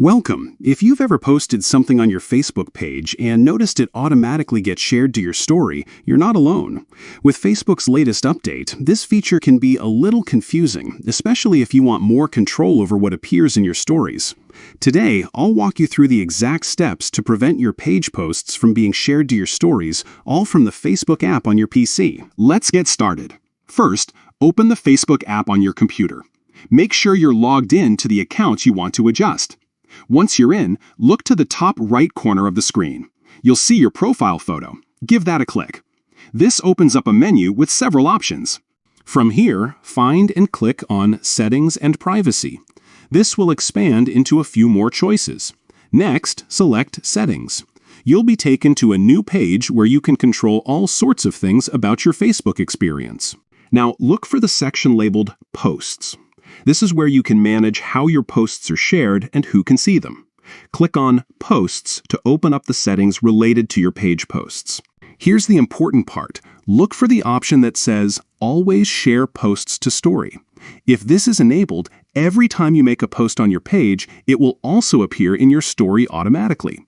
Welcome. If you've ever posted something on your Facebook page and noticed it automatically get shared to your story, you're not alone. With Facebook's latest update, this feature can be a little confusing, especially if you want more control over what appears in your stories. Today, I'll walk you through the exact steps to prevent your page posts from being shared to your stories, all from the Facebook app on your PC. Let's get started. First, open the Facebook app on your computer. Make sure you're logged in to the account you want to adjust. Once you're in, look to the top right corner of the screen. You'll see your profile photo. Give that a click. This opens up a menu with several options. From here, find and click on Settings and Privacy. This will expand into a few more choices. Next, select Settings. You'll be taken to a new page where you can control all sorts of things about your Facebook experience. Now, look for the section labeled Posts. This is where you can manage how your posts are shared and who can see them. Click on Posts to open up the settings related to your page posts. Here's the important part. Look for the option that says Always Share Posts to Story. If this is enabled, every time you make a post on your page, it will also appear in your story automatically.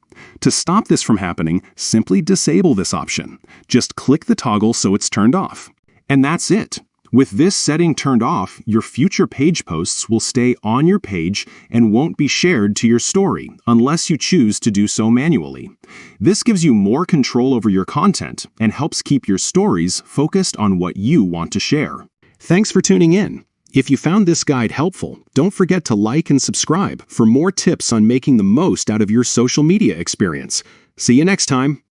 To stop this from happening, simply disable this option. Just click the toggle so it's turned off. And that's it. With this setting turned off, your future page posts will stay on your page and won't be shared to your story unless you choose to do so manually. This gives you more control over your content and helps keep your stories focused on what you want to share. Thanks for tuning in. If you found this guide helpful, don't forget to like and subscribe for more tips on making the most out of your social media experience. See you next time.